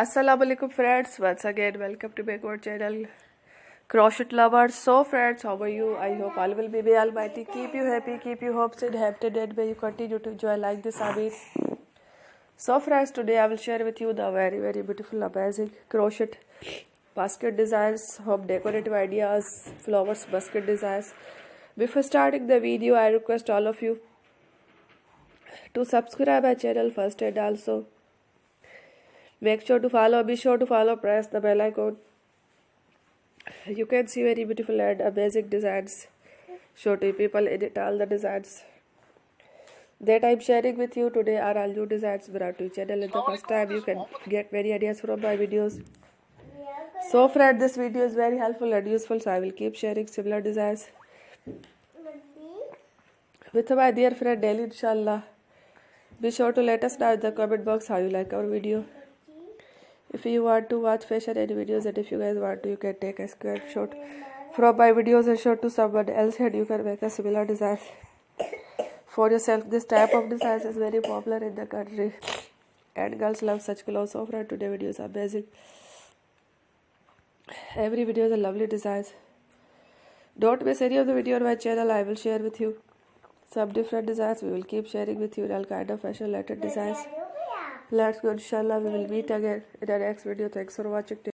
Assalamu alaikum friends, once again welcome to my channel Crochet Lovers. So friends, how are you? I hope all will be may Almighty keep you happy, keep you hopes and happy, and may you continue to enjoy like this habit. So friends, today I will share with you the very beautiful amazing crochet basket designs, home decorative ideas, flowers basket designs. Before starting the video, I request all of you to subscribe my channel first, and also be sure to follow, press the bell icon. You can see very beautiful and amazing designs. Show to people, edit all the designs that I'm sharing with you today are all new designs brought to your channel. And the first time you can get many ideas from my videos. So friend, this video is very helpful and useful, so I will keep sharing similar designs with my dear friend daily, inshallah. Be sure to let us know in the comment box how you like our video. If you want to watch fashion and videos, and if you guys want to, you can take a screenshot from my videos and show to someone else, and you can make a similar design for yourself. This type of designs is very popular in the country and girls love such clothes. So friend, today video is amazing. Every video is a lovely designs. Don't miss any of the video on my channel. I will share with you some different designs. We will keep sharing with you all kind of fashion related designs. Let's go, inshallah. We will meet again in the next video. Thanks for watching.